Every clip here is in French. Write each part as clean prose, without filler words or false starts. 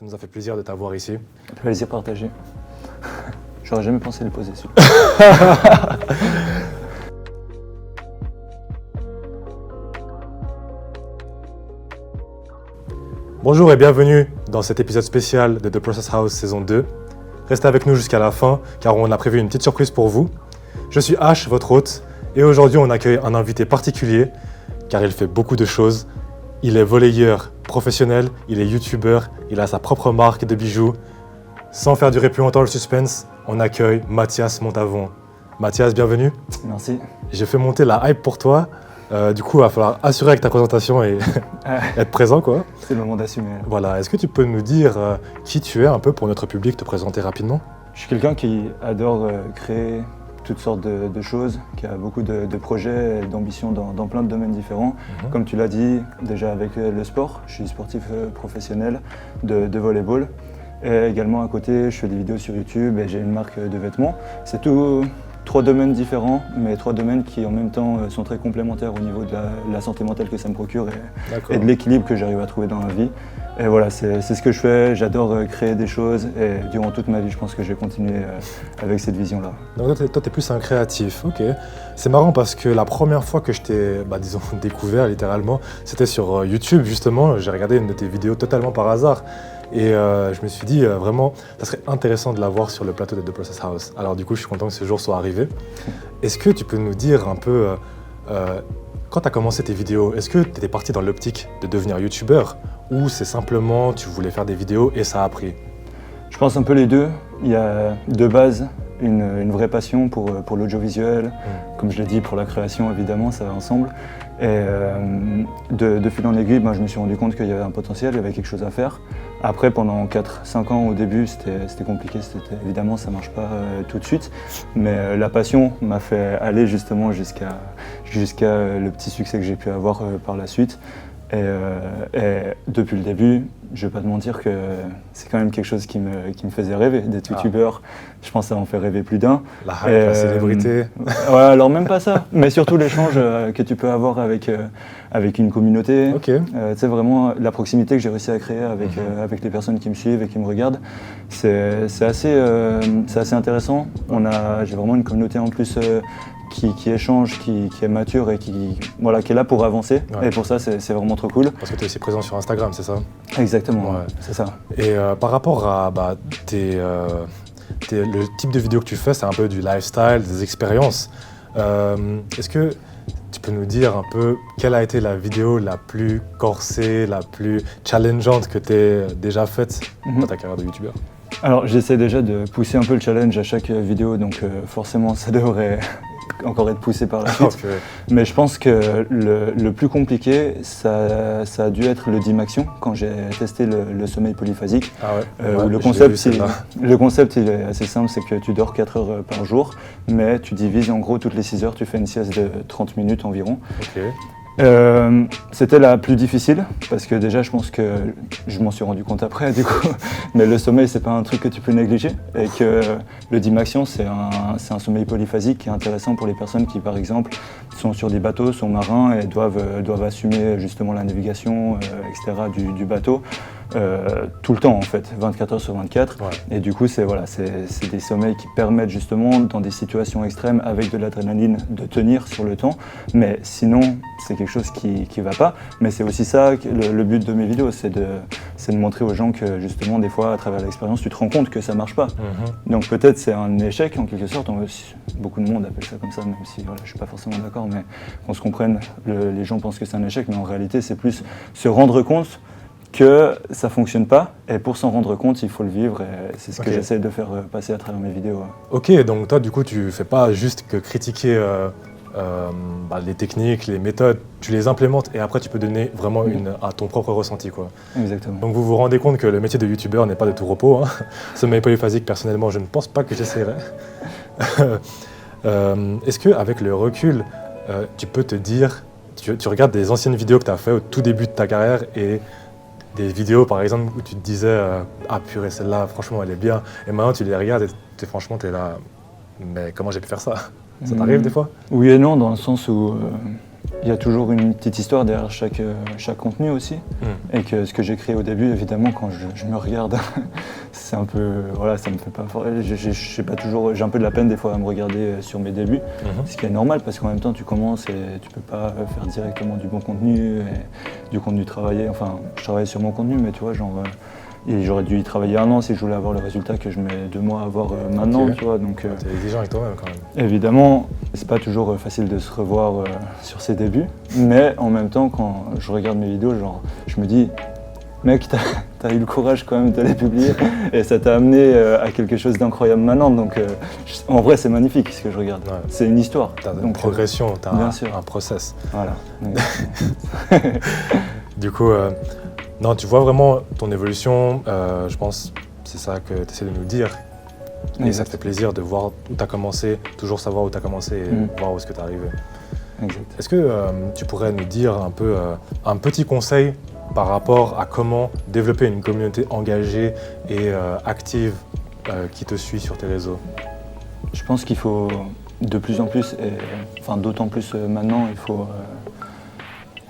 Ça nous a fait plaisir de t'avoir ici. Plaisir partagé. J'aurais jamais pensé le poser dessus. Bonjour et bienvenue dans cet épisode spécial de The Process House saison 2. Restez avec nous jusqu'à la fin car on a prévu une petite surprise pour vous. Je suis H, votre hôte, et aujourd'hui on accueille un invité particulier car il fait beaucoup de choses. Il est volleyeur professionnel, il est youtubeur, il a sa propre marque de bijoux. Sans faire durer plus longtemps le suspense, on accueille Mathias Montavon. Mathias, bienvenue. Merci. J'ai fait monter la hype pour toi. Du coup, il va falloir assurer avec ta présentation et être présent, quoi. C'est le moment d'assumer. Voilà. Est-ce que tu peux nous dire qui tu es un peu pour notre public, te présenter rapidement? Je suis quelqu'un qui adore créer toutes sortes de choses, qui a beaucoup de projets et d'ambitions dans plein de domaines différents. Comme tu l'as dit, déjà avec le sport, je suis sportif professionnel de volleyball. Et également à côté, je fais des vidéos sur YouTube et j'ai une marque de vêtements. C'est tout. 3 domaines différents, mais 3 domaines qui en même temps sont très complémentaires au niveau de la santé mentale que ça me procure et de l'équilibre que j'arrive à trouver dans la vie. Et voilà, c'est ce que je fais, j'adore créer des choses et durant toute ma vie, je pense que je vais continuer avec cette vision-là. Donc toi, t'es plus un créatif, ok. C'est marrant parce que la première fois que je t'ai, découvert littéralement, c'était sur YouTube justement. J'ai regardé une de tes vidéos totalement par hasard. Et je me suis dit, vraiment, ça serait intéressant de la voir sur le plateau de The Process House. Alors du coup, je suis content que ce jour soit arrivé. Est-ce que tu peux nous dire un peu, quand tu as commencé tes vidéos, est-ce que tu étais parti dans l'optique de devenir youtubeur ou c'est simplement tu voulais faire des vidéos et ça a pris? Je pense un peu les deux. Il y a de base une vraie passion pour l'audiovisuel, comme je l'ai dit, pour la création évidemment, ça va ensemble. Et de fil en aiguille, je me suis rendu compte qu'il y avait un potentiel, il y avait quelque chose à faire. Après, pendant 4-5 ans au début, c'était compliqué, évidemment ça ne marche pas tout de suite. Mais la passion m'a fait aller justement jusqu'à le petit succès que j'ai pu avoir par la suite. Et depuis le début, je vais pas te mentir que c'est quand même quelque chose qui me faisait rêver d'être youtubeur. Je pense que ça en fait rêver plus d'un. La hype, la célébrité. Ouais, alors même pas ça, mais surtout l'échange que tu peux avoir avec une communauté. Okay. C'est vraiment la proximité que j'ai réussi à créer avec les personnes qui me suivent et qui me regardent. C'est assez intéressant. J'ai vraiment une communauté en plus qui échange, qui est mature et qui est là pour avancer. Ouais. Et pour ça, c'est vraiment trop cool. Parce que tu es aussi présent sur Instagram, c'est ça? Exactement, ouais. C'est ça. Et par rapport à le type de vidéo que tu fais, c'est un peu du lifestyle, des expériences. Est-ce que tu peux nous dire un peu quelle a été la vidéo la plus corsée, la plus challengeante que tu aies déjà faite dans ta carrière de youtubeur? Alors j'essaie déjà de pousser un peu le challenge à chaque vidéo, donc forcément ça devrait encore être poussé par la suite. Okay. Mais je pense que le plus compliqué, ça a dû être le Dimaxion, quand j'ai testé le sommeil polyphasique. Ah ouais. Le concept il est assez simple, c'est que tu dors 4 heures par jour, mais tu divises en gros toutes les 6 heures, tu fais une sieste de 30 minutes environ. Okay. C'était la plus difficile parce que déjà je pense que je m'en suis rendu compte après du coup, mais le sommeil c'est pas un truc que tu peux négliger et que le Dimaxion c'est un sommeil polyphasique qui est intéressant pour les personnes qui par exemple sont sur des bateaux, sont marins et doivent assumer justement la navigation etc. du bateau tout le temps en fait, 24 heures sur 24. Ouais. Et du coup c'est des sommeils qui permettent justement dans des situations extrêmes avec de l'adrénaline de tenir sur le temps, mais sinon c'est quelque chose qui va pas. Mais c'est aussi ça le but de mes vidéos, c'est de montrer aux gens que justement des fois à travers l'expérience tu te rends compte que ça marche pas. Donc peut-être c'est un échec en quelque sorte, beaucoup de monde appelle ça comme ça, même si je suis pas forcément d'accord, mais qu'on se comprenne, les gens pensent que c'est un échec, mais en réalité c'est plus se rendre compte que ça fonctionne pas, et pour s'en rendre compte, il faut le vivre, et c'est ce que j'essaie de faire passer à travers mes vidéos. Ok, donc toi du coup tu fais pas juste que critiquer les techniques, les méthodes, tu les implémentes et après tu peux donner vraiment à ton propre ressenti, quoi. Exactement. Donc vous vous rendez compte que le métier de youtubeur n'est pas de tout repos, hein. Sommeil polyphasique, personnellement je ne pense pas que j'essaierai. Est-ce qu'avec le recul, tu peux te dire, tu regardes des anciennes vidéos que tu as fait au tout début de ta carrière et des vidéos par exemple où tu te disais ah purée celle-là franchement elle est bien, et maintenant tu les regardes et franchement tu es là mais comment j'ai pu faire ça? Ça t'arrive des fois? Oui et non, dans le sens où il y a toujours une petite histoire derrière chaque contenu aussi. Et que ce que j'ai créé au début, évidemment, quand je me regarde, c'est un peu, voilà, ça me fait pas fort. J'ai un peu de la peine des fois à me regarder sur mes débuts, ce qui est normal parce qu'en même temps tu commences et tu peux pas faire directement du bon contenu et du contenu travaillé. Enfin, je travaille sur mon contenu, mais tu vois, genre, et j'aurais dû y travailler 1 an si je voulais avoir le résultat que je mets 2 mois à avoir maintenant, Ok. tu vois. Donc, T'es exigeant avec toi-même quand même. évidemment, c'est pas toujours facile de se revoir sur ses débuts, mais en même temps, quand je regarde mes vidéos, genre, je me dis, mec, t'as eu le courage quand même de les publier et ça t'a amené à quelque chose d'incroyable maintenant. Donc, en vrai, c'est magnifique ce que je regarde. Ouais. C'est une histoire. T'as une Donc, progression, t'as bien sûr. un process. Voilà. Donc, Du coup, non, tu vois vraiment ton évolution, je pense c'est ça que tu essaies de nous dire. Et exact. ça te fait plaisir de voir où tu as commencé, toujours savoir où tu as commencé et voir où est-ce que tu es arrivé. Exact. Est-ce que tu pourrais nous dire un peu un petit conseil par rapport à comment développer une communauté engagée et active qui te suit sur tes réseaux? Je pense qu'il faut de plus en plus, et, enfin d'autant plus maintenant,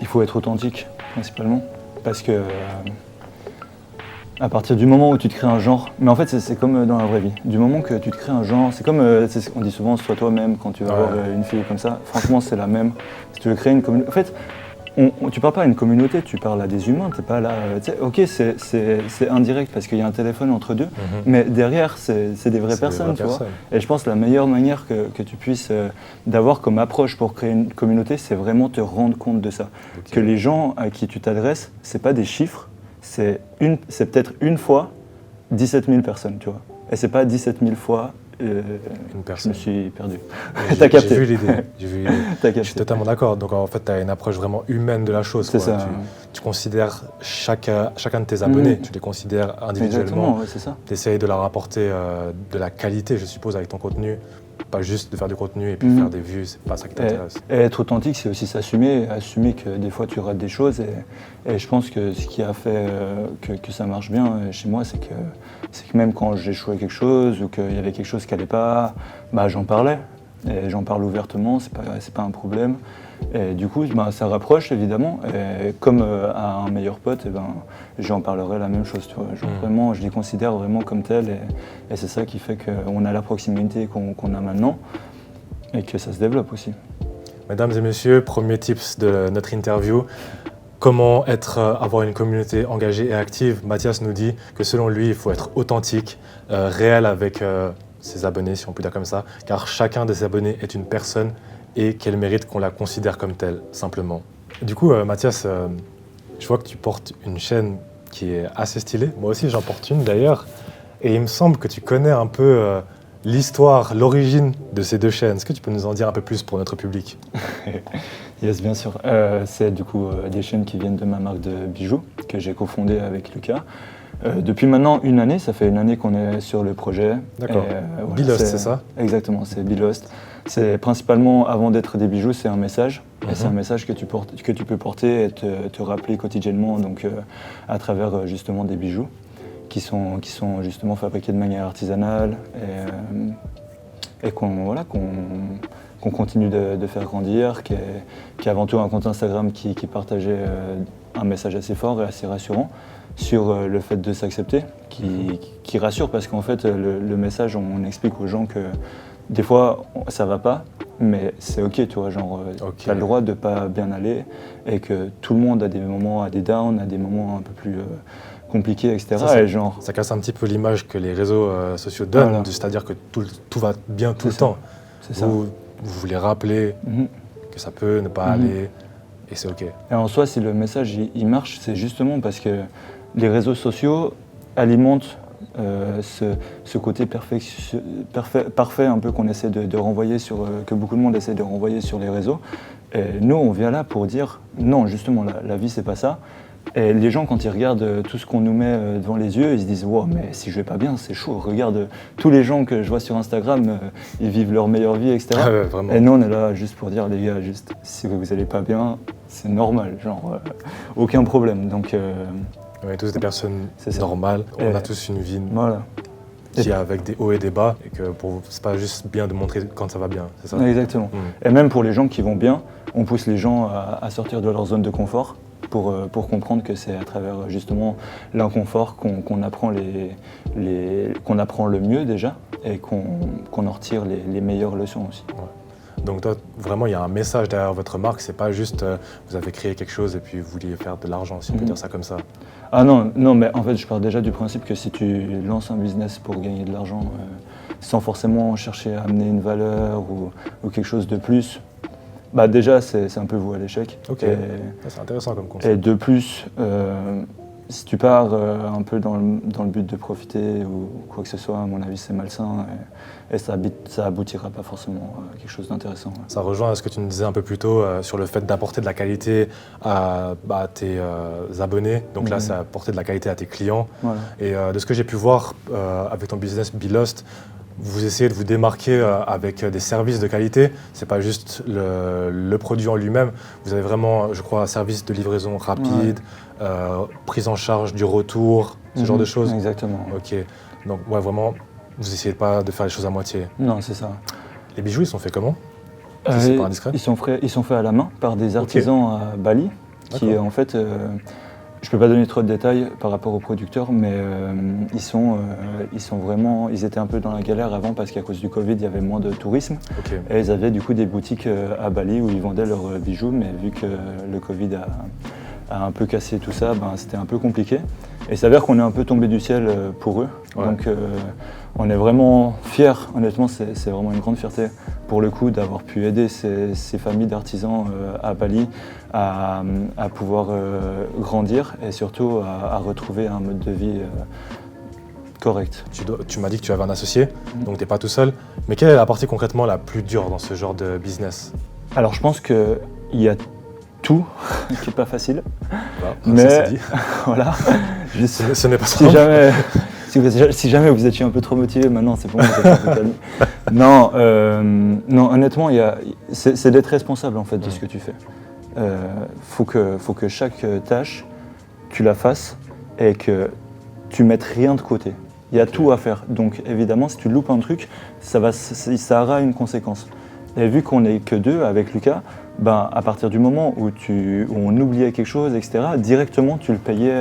il faut être authentique principalement. Parce que à partir du moment où tu te crées un genre, mais en fait c'est comme dans la vraie vie, du moment que tu te crées un genre, c'est comme on dit souvent sois toi-même quand tu vas voir une fille comme ça, franchement c'est la même. Si tu veux créer une communauté, en fait tu parles pas à une communauté, tu parles à des humains, t'es pas là, ok c'est indirect parce qu'il y a un téléphone entre deux, mais derrière c'est des vraies personnes, tu vois. Et je pense que la meilleure manière que tu puisses d'avoir comme approche pour créer une communauté, c'est vraiment te rendre compte de ça. Okay. Que les gens à qui tu t'adresses, c'est pas des chiffres, c'est peut-être une fois 17 000 personnes, tu vois. Et c'est pas 17 000 fois une personne. Je me suis perdu. T'as capté. J'ai vu l'idée. Je suis totalement d'accord. Donc en fait, tu as une approche vraiment humaine de la chose. C'est ça. Tu considères chacun de tes abonnés, tu les considères individuellement. Ouais, c'est ça. Tu essayes de leur apporter de la qualité, je suppose, avec ton contenu. Pas juste de faire du contenu et puis faire des vues, c'est pas ça qui t'intéresse. Et être authentique, c'est aussi s'assumer, assumer que des fois tu rates des choses. Et je pense que ce qui a fait que ça marche bien chez moi, c'est que même quand j'échouais quelque chose ou qu'il y avait quelque chose qui n'allait pas, bah, j'en parlais. Et j'en parle ouvertement, c'est pas un problème. Et du coup, bah, ça rapproche évidemment. Et comme à un meilleur pote, et ben, j'en parlerai la même chose. Tu vois. Genre, vraiment, je les considère vraiment comme tels. Et c'est ça qui fait qu'on a la proximité qu'on a maintenant et que ça se développe aussi. Mesdames et messieurs, premier tips de notre interview. Comment avoir une communauté engagée et active? Mathias nous dit que selon lui, il faut être authentique, réel avec ses abonnés, si on peut dire comme ça, car chacun de ses abonnés est une personne et qu'elle mérite qu'on la considère comme telle, simplement. Du coup, Mathias, je vois que tu portes une chaîne qui est assez stylée. Moi aussi, j'en porte une d'ailleurs. Et il me semble que tu connais un peu l'histoire, l'origine de ces deux chaînes. Est-ce que tu peux nous en dire un peu plus pour notre public? Yes, bien sûr. C'est du coup des chaînes qui viennent de ma marque de bijoux que j'ai cofondée avec Lucas. Depuis maintenant 1 année, ça fait 1 année qu'on est sur le projet. D'accord. Bilost, c'est ça? Exactement, c'est Bilost. C'est principalement, avant d'être des bijoux, c'est un message. Et c'est un message que tu peux porter et te rappeler quotidiennement donc, à travers justement des bijoux qui sont justement fabriqués de manière artisanale et qu'on continue de faire grandir, qui est avant tout un compte Instagram qui partageait un message assez fort et assez rassurant sur le fait de s'accepter, qui rassure parce qu'en fait le message, on explique aux gens que des fois ça va pas, mais c'est ok, tu vois, genre tu as le droit de pas bien aller et que tout le monde a des moments, a des downs, a des moments un peu plus compliqués, etc. Ça casse un petit peu l'image que les réseaux sociaux donnent, voilà. C'est-à-dire que tout va bien tout le temps. Vous voulez rappeler que ça peut ne pas aller et c'est ok. Et en soi, si le message il marche, c'est justement parce que les réseaux sociaux alimentent ce côté parfait un peu qu'on essaie de renvoyer que beaucoup de monde essaie de renvoyer sur les réseaux. Et nous, on vient là pour dire non, justement, la vie, c'est pas ça. Et les gens, quand ils regardent tout ce qu'on nous met devant les yeux, ils se disent wow, mais si je vais pas bien, c'est chaud. Regarde tous les gens que je vois sur Instagram, ils vivent leur meilleure vie, etc. Ah ouais, et nous, on est là juste pour dire les gars, juste si vous allez pas bien, c'est normal, genre aucun problème. Donc, on est tous des personnes normales, on a tous une vie. Voilà. qui est avec des hauts et des bas, et que c'est pas juste bien de montrer quand ça va bien, c'est ça? Exactement. Et même pour les gens qui vont bien, on pousse les gens à sortir de leur zone de confort pour comprendre que c'est à travers justement l'inconfort qu'on apprend, qu'on apprend le mieux déjà et qu'on en retire les meilleures leçons aussi. Ouais. Donc toi, vraiment, il y a un message derrière votre marque, c'est pas juste vous avez créé quelque chose et puis vous vouliez faire de l'argent, si on peut dire ça comme ça. Ah non, non, mais en fait, je pars déjà du principe que si tu lances un business pour gagner de l'argent, sans forcément chercher à amener une valeur ou quelque chose de plus, bah déjà, c'est un peu voué à l'échec. Ok, c'est intéressant comme Et concept. de plus, si tu pars un peu dans le but de profiter ou quoi que ce soit, à mon avis, c'est malsain et ça aboutira pas forcément à quelque chose d'intéressant. Ça rejoint à ce que tu nous disais un peu plus tôt sur le fait d'apporter de la qualité à tes abonnés. Donc là, c'est apporter de la qualité à tes clients. Voilà. Et de ce que j'ai pu voir avec ton business Belost, vous essayez de vous démarquer avec des services de qualité. C'est pas juste le produit en lui-même. Vous avez vraiment, je crois, un service de livraison rapide, prise en charge du retour, ce genre de choses. Exactement. Ok. Donc ouais, vraiment, vous essayez pas de faire les choses à moitié. Non, c'est ça. Les bijoux, ils sont faits comment? Si c'est pas indiscret. Ils sont faits à la main par des artisans à Bali, qui en fait, je peux pas donner trop de détails par rapport aux producteurs, mais ils étaient un peu dans la galère avant parce qu'à cause du Covid, il y avait moins de tourisme. Et ils avaient du coup des boutiques à Bali où ils vendaient leurs bijoux, mais vu que le Covid a un peu cassé tout ça, ben, c'était un peu compliqué. Et il s'avère qu'on est un peu tombé du ciel pour eux. Ouais. Donc on est vraiment fiers, honnêtement, c'est vraiment une grande fierté pour le coup d'avoir pu aider ces familles d'artisans à Bali à pouvoir grandir et surtout à retrouver un mode de vie correct. Tu m'as dit que tu avais un associé, donc tu n'es pas tout seul. Mais quelle est la partie concrètement la plus dure dans ce genre de business? Alors je pense qu'il y a tout qui n'est pas facile. Voilà, mais ça c'est dit. Voilà. Ce n'est pas ça. Si jamais vous étiez un peu trop motivé, maintenant c'est bon, vous êtes un peu calme. Non, honnêtement, c'est d'être responsable en fait de ce que tu fais. Faut que chaque tâche, tu la fasses et que tu mettes rien de côté. Il y a tout à faire. Donc évidemment, si tu loupes un truc, ça aura une conséquence. Et vu qu'on n'est que deux avec Lucas, ben, à partir du moment où on oubliait quelque chose, etc., directement tu le payais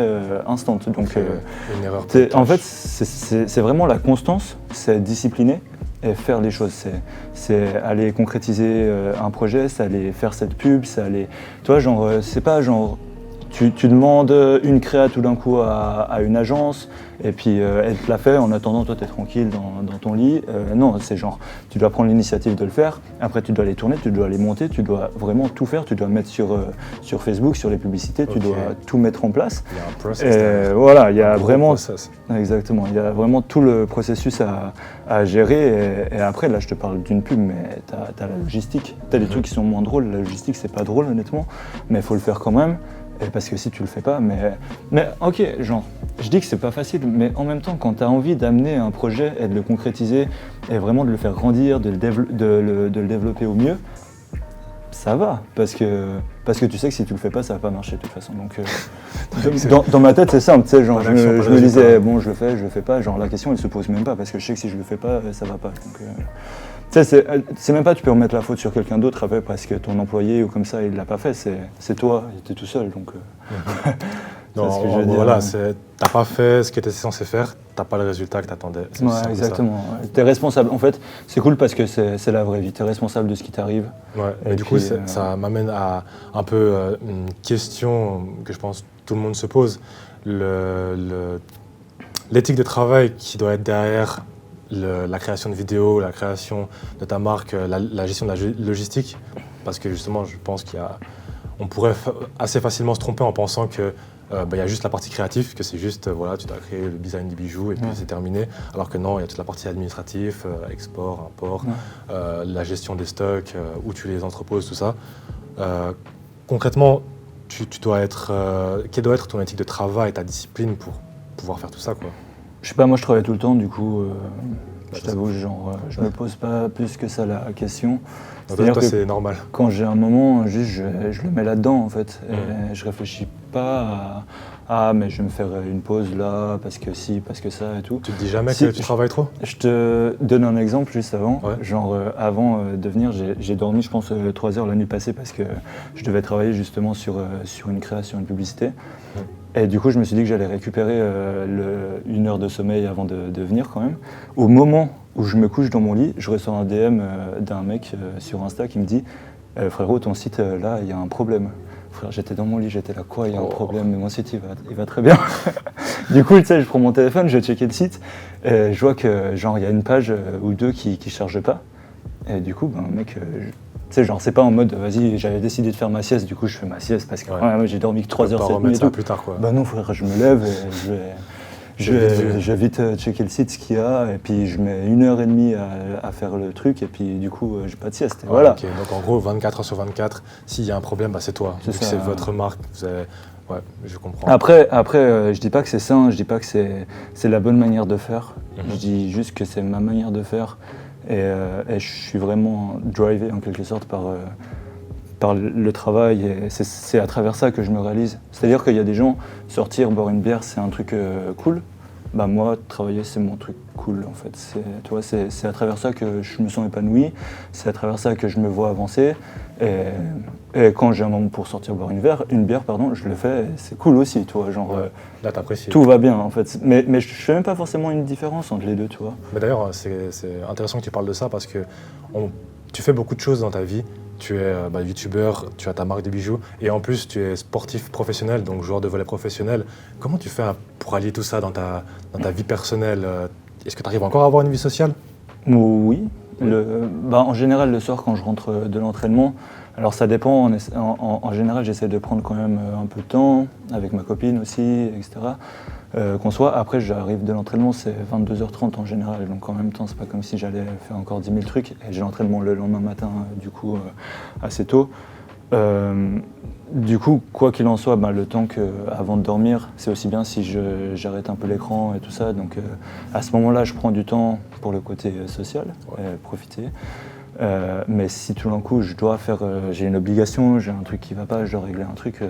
instant. Donc, une erreur. En fait, c'est vraiment la constance, c'est discipliner et faire les choses. C'est aller concrétiser un projet, c'est aller faire cette pub, c'est aller. Tu vois, genre, c'est pas genre. Tu demandes une créa tout d'un coup à une agence et puis elle te l'a fait en attendant toi tu es tranquille dans ton lit. Non, c'est genre tu dois prendre l'initiative de le faire, après tu dois les tourner, tu dois les monter, tu dois vraiment tout faire, tu dois mettre sur Facebook, sur les publicités, tu dois tout mettre en place. Il y a un process. Voilà, il y a vraiment process. Exactement, il y a vraiment tout le processus à gérer et après là je te parle d'une pub mais tu as la logistique, tu as des trucs qui sont moins drôles, la logistique c'est pas drôle honnêtement, mais il faut le faire quand même. Parce que si tu le fais pas, mais ok, genre, je dis que c'est pas facile, mais en même temps, quand tu as envie d'amener un projet et de le concrétiser et vraiment de le faire grandir, de le développer au mieux, ça va, parce que tu sais que si tu le fais pas, ça va pas marcher de toute façon. Donc, dans ma tête, c'est simple, tu sais, genre, je me disais, bon, je le fais pas, genre, la question, elle se pose même pas, parce que je sais que si je le fais pas, ça va pas. Donc, tu sais, c'est même pas tu peux remettre la faute sur quelqu'un d'autre après parce que ton employé ou comme ça il l'a pas fait, c'est toi, il était tout seul donc. Non, ce que je veux dire. Voilà, t'as pas fait ce que tu étais censé faire, t'as pas le résultat que t'attendais. Ouais, exactement. Ouais. T'es responsable. En fait, c'est cool parce que c'est la vraie vie. T'es responsable de ce qui t'arrive. Ouais. Et du coup, ça m'amène à un peu une question que je pense tout le monde se pose. L'éthique de travail qui doit être derrière la création de vidéos, la création de ta marque, la gestion de la logistique, parce que justement, je pense on pourrait assez facilement se tromper en pensant que y a juste la partie créative, que c'est juste, voilà, tu dois créer le design des bijoux et puis c'est terminé, alors que non, il y a toute la partie administrative, export, import, la gestion des stocks, où tu les entreposes, tout ça. Concrètement, quelle doit être ton éthique de travail, ta discipline pour pouvoir faire tout ça, quoi? Je sais pas, moi je travaille tout le temps, du coup, je t'avoue, genre, je me pose pas plus que ça la question. Toi, c'est normal. Quand j'ai un moment, juste, je le mets là-dedans, en fait. Et je réfléchis pas ah mais je vais me faire une pause là parce que si, parce que ça et tout. Tu te dis jamais que tu travailles trop? Je te donne un exemple juste avant. Ouais. Genre avant de venir, j'ai dormi je pense 3 heures la nuit passée parce que je devais travailler justement sur une création, une publicité. Et du coup je me suis dit que j'allais récupérer 1 heure de sommeil avant de venir quand même. Au moment où je me couche dans mon lit, je reçois un DM d'un mec sur Insta qui me dit frérot, ton site là, il y a un problème. Frère, j'étais dans mon lit, j'étais là, quoi, il y a un problème, mais mon site il va très bien. Du coup, tu sais, je prends mon téléphone, je vais checker le site, et je vois que genre il y a une page ou deux qui chargent pas. Et du coup, ben mec, tu sais, genre c'est pas en mode, vas-y, j'avais décidé de faire ma sieste, du coup je fais ma sieste parce que ouais, j'ai dormi que 3 heures cette nuit et tout. Plus tard, quoi. Bah non frère, je me lève et je vais vite checker le site, ce qu'il y a, et puis je mets 1h30 à faire le truc, et puis du coup, j'ai pas de sieste. Voilà. Okay. Donc en gros, 24 heures sur 24, s'il y a un problème, bah, c'est toi. Vu que c'est votre marque, vous avez... Ouais, je comprends. Après je dis pas que c'est sain, je dis pas que c'est la bonne manière de faire. Je dis juste que c'est ma manière de faire, et je suis vraiment drivé en quelque sorte par le travail, et c'est à travers ça que je me réalise. C'est-à-dire qu'il y a des gens, sortir, boire une bière, c'est un truc cool. Bah moi, travailler, c'est mon truc cool en fait. Tu vois, c'est à travers ça que je me sens épanoui, c'est à travers ça que je me vois avancer. Et quand j'ai un moment pour sortir boire une bière, je le fais, c'est cool aussi, tu vois. Genre, là, t'apprécies. Tout va bien en fait. Mais je fais même pas forcément une différence entre les deux, tu vois. Mais d'ailleurs, c'est intéressant que tu parles de ça parce que tu fais beaucoup de choses dans ta vie. Tu es youtubeur, tu as ta marque de bijoux et en plus tu es sportif professionnel, donc joueur de volley professionnel. Comment tu fais pour allier tout ça dans ta vie personnelle? Est-ce que tu arrives encore à avoir une vie sociale? Oui. En général, le soir quand je rentre de l'entraînement, alors ça dépend, en général j'essaie de prendre quand même un peu de temps avec ma copine aussi, etc. Après j'arrive de l'entraînement, c'est 22h30 en général, donc en même temps c'est pas comme si j'allais faire encore 10 000 trucs, et j'ai l'entraînement le lendemain matin du coup assez tôt. Du coup, quoi qu'il en soit, le temps avant de dormir, c'est aussi bien si j'arrête un peu l'écran et tout ça, donc à ce moment-là je prends du temps pour le côté social, profiter. Mais si tout d'un coup je dois faire, j'ai une obligation, j'ai un truc qui va pas, je dois régler un truc,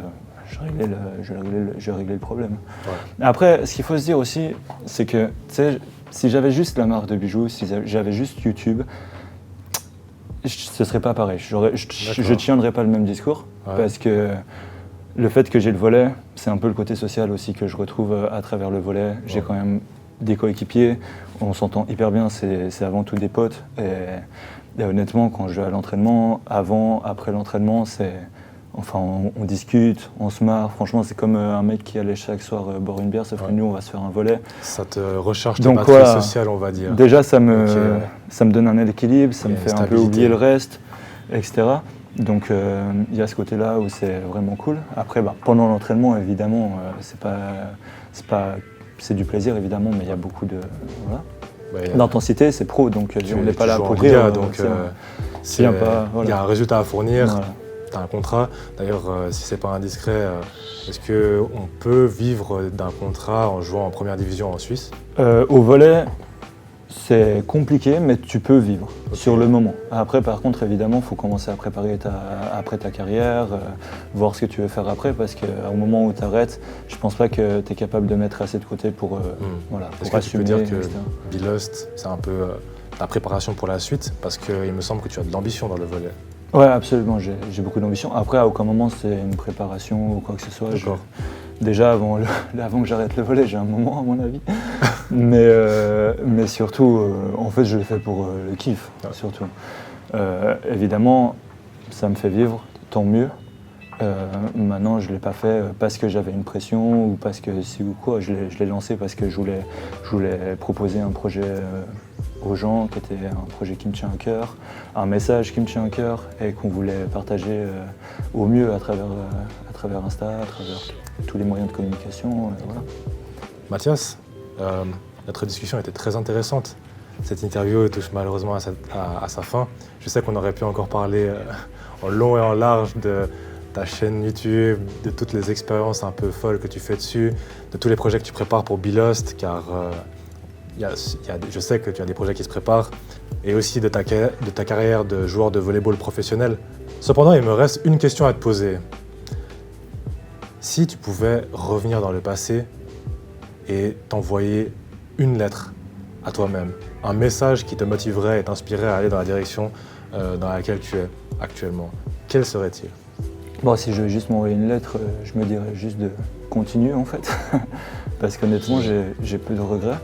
je vais régler le problème. Ouais. Après, ce qu'il faut se dire aussi, c'est que tu sais, si j'avais juste la marque de bijoux, si j'avais juste YouTube, ce serait pas pareil. Je tiendrais pas le même discours, parce que le fait que j'ai le volley, c'est un peu le côté social aussi que je retrouve à travers le volley. J'ai quand même des coéquipiers, on s'entend hyper bien, c'est avant tout des potes. Et honnêtement, quand je vais à l'entraînement, avant, après l'entraînement, on discute, on se marre. Franchement, c'est comme un mec qui allait chaque soir boire une bière, sauf que nous, on va se faire un volley. Ça te recharge ta batterie sociale, on va dire. Déjà, ça me donne un équilibre, ça me fait un peu oublier le reste, etc. Donc, il y a ce côté-là où c'est vraiment cool. Après, pendant l'entraînement, évidemment, c'est du plaisir, évidemment, mais il y a beaucoup de... Voilà. L'intensité, c'est pro, donc on n'est pas là pour rire. Il y a un résultat à fournir, tu as un contrat. D'ailleurs, si c'est pas indiscret, est-ce qu'on peut vivre d'un contrat en jouant en première division en Suisse? Au volley, c'est compliqué, mais tu peux vivre sur le moment. Après, par contre, évidemment, il faut commencer à préparer après ta carrière, voir ce que tu veux faire après, parce qu'au moment où tu arrêtes, je pense pas que tu es capable de mettre assez de côté pour Est-ce que assumer, tu peux dire que Bilost, c'est un peu ta préparation pour la suite? Parce qu'il me semble que tu as de l'ambition dans le volley. Ouais, absolument, j'ai beaucoup d'ambition. Après, à aucun moment, c'est une préparation ou quoi que ce soit. Déjà, avant que j'arrête le volley, j'ai un moment, à mon avis. mais surtout, en fait, je le fais pour le kiff, surtout. Évidemment, ça me fait vivre, tant mieux. Maintenant, je ne l'ai pas fait parce que j'avais une pression ou parce que si ou quoi. Je l'ai lancé parce que je voulais proposer un projet aux gens, qui était un projet qui me tient à cœur, un message qui me tient à cœur et qu'on voulait partager au mieux à travers Insta, à travers tous les moyens de communication. Voilà. Mathias, notre discussion était très intéressante. Cette interview touche malheureusement à sa fin. Je sais qu'on aurait pu encore parler en long et en large de ta chaîne YouTube, de toutes les expériences un peu folles que tu fais dessus, de tous les projets que tu prépares pour Bilost, car je sais que tu as des projets qui se préparent, et aussi de ta carrière de joueur de volleyball professionnel. Cependant, il me reste une question à te poser. Si tu pouvais revenir dans le passé et t'envoyer une lettre à toi-même, un message qui te motiverait et t'inspirerait à aller dans la direction dans laquelle tu es actuellement, quel serait-il? Bon, si je veux juste m'envoyer une lettre, je me dirais juste de continuer en fait. Parce qu'honnêtement, j'ai peu de regrets.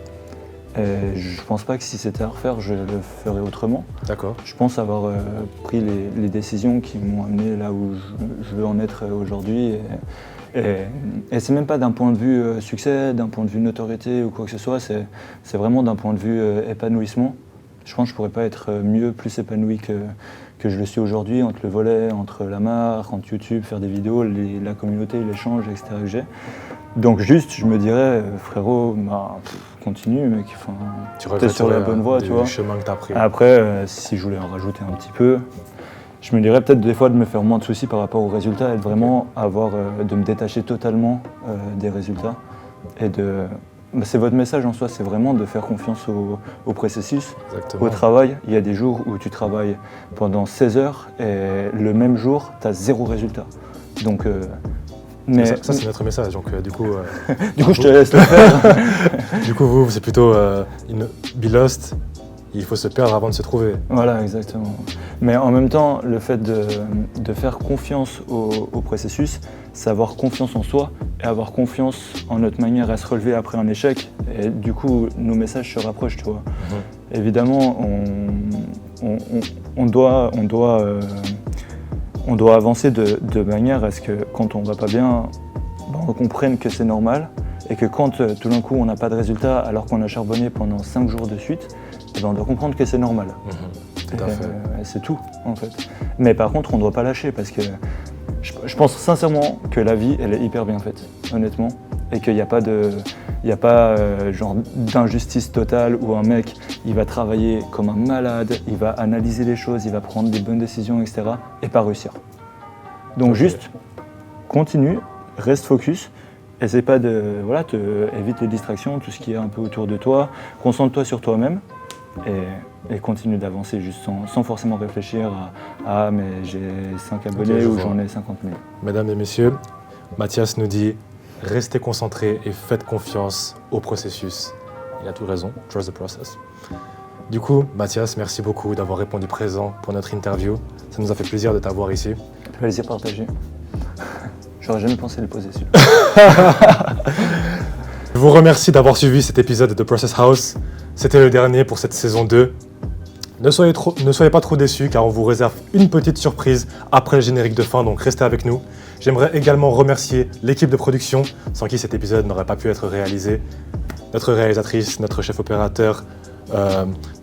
Et je pense pas que si c'était à refaire, je le ferais autrement. D'accord. Je pense avoir pris les décisions qui m'ont amené là où je veux en être aujourd'hui. Et c'est même pas d'un point de vue succès, d'un point de vue notoriété ou quoi que ce soit, c'est vraiment d'un point de vue épanouissement. Je pense que je pourrais pas être mieux, plus épanoui que je le suis aujourd'hui, entre le volley, entre la marque, entre YouTube, faire des vidéos, la communauté, l'échange, etc. que j'ai. Donc juste, je me dirais, frérot, continue, mec, t'es sur la bonne voie, tu vois. Chemin que t'as pris. Après, si je voulais en rajouter un petit peu, je me dirais peut-être des fois de me faire moins de soucis par rapport aux résultats et de vraiment de me détacher totalement des résultats. Et c'est votre message en soi, c'est vraiment de faire confiance au processus, Exactement. au travail. Il y a des jours où tu travailles pendant 16 heures et le même jour, tu as 0 résultat. Donc, ça c'est notre message, donc du coup... du coup, je te laisse le faire. Du coup, vous, c'est plutôt be lost, il faut se perdre avant de se trouver. Voilà, exactement. Mais en même temps, le fait de faire confiance au processus, c'est avoir confiance en soi et avoir confiance en notre manière à se relever après un échec. Et du coup, nos messages se rapprochent, tu vois. Évidemment, on doit avancer de manière à ce que quand on va pas bien, on comprenne que c'est normal et que quand tout d'un coup on n'a pas de résultat alors qu'on a charbonné pendant 5 jours de suite, on doit comprendre que c'est normal. Tout à fait. C'est tout en fait. Mais par contre on ne doit pas lâcher parce que je pense sincèrement que la vie elle est hyper bien faite, honnêtement, et qu'il n'y a pas genre d'injustice totale où un mec il va travailler comme un malade, il va analyser les choses, il va prendre des bonnes décisions, etc. et pas réussir. Donc juste continue, reste focus, essaie pas évite les distractions, tout ce qui est un peu autour de toi, concentre-toi sur toi-même et continue d'avancer juste sans forcément réfléchir à mais j'ai 5 abonnés ou j'en ai 50 000. Mesdames et messieurs, Mathias nous dit restez concentrés et faites confiance au processus. Il a tout raison, trust the process. Du coup, Mathias, merci beaucoup d'avoir répondu présent pour notre interview. Ça nous a fait plaisir de t'avoir ici. Plaisir partagé. J'aurais jamais pensé le poser celui-là. Je vous remercie d'avoir suivi cet épisode de The Process House. C'était le dernier pour cette saison 2. Ne soyez pas trop déçus car on vous réserve une petite surprise après le générique de fin, donc restez avec nous. J'aimerais également remercier l'équipe de production sans qui cet épisode n'aurait pas pu être réalisé. Notre réalisatrice, notre chef opérateur,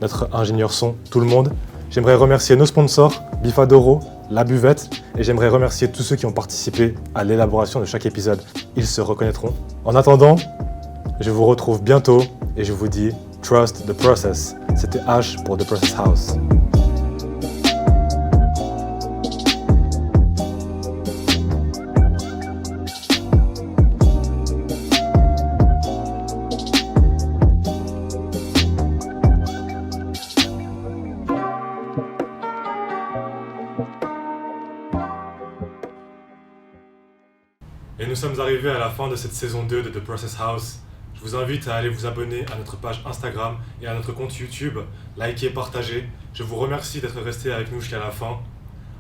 notre ingénieur son, tout le monde. J'aimerais remercier nos sponsors, Bifadoro, La Buvette, et j'aimerais remercier tous ceux qui ont participé à l'élaboration de chaque épisode. Ils se reconnaîtront. En attendant, je vous retrouve bientôt et je vous dis Trust the Process. C'était H pour The Process House. Et nous sommes arrivés à la fin de cette saison 2 de The Process House. Je vous invite à aller vous abonner à notre page Instagram et à notre compte YouTube, liker, partager. Je vous remercie d'être resté avec nous jusqu'à la fin.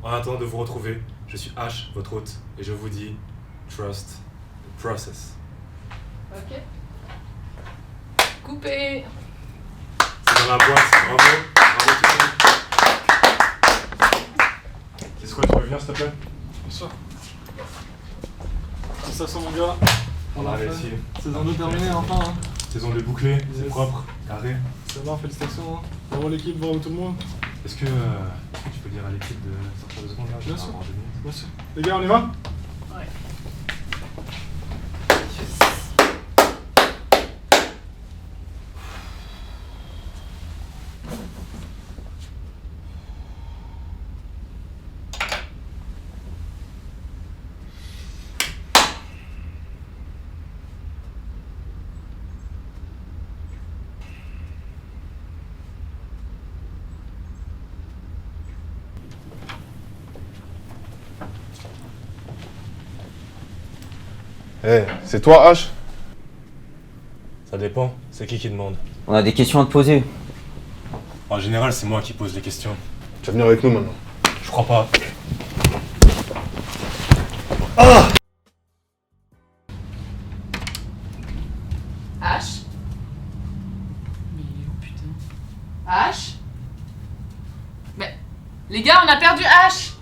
En attendant de vous retrouver, je suis H, votre hôte, et je vous dis Trust the Process. Ok. Coupé. C'est dans la boîte, bravo. Bravo tout le monde. C'est quoi, tu peux venir s'il te plaît? Bien sûr. Ça sent mon gars. On a réussi. Saison 2 terminée enfin. Hein. Saison 2 bouclée, c'est Yes. propre, carré. Ça va, félicitations. Hein. Bravo l'équipe, bravo tout le monde. Est-ce que tu peux dire à l'équipe de sortir 2 secondes là? Bien sûr. avoir 2 minutes. Bien sûr. Les gars, on y va? Ouais. Eh, c'est toi, H? Ça dépend, c'est qui demande? On a des questions à te poser. En général, c'est moi qui pose les questions. Tu vas venir avec nous maintenant. Je crois pas. H. Mais il est où, putain? H. Mais. Les gars, on a perdu H!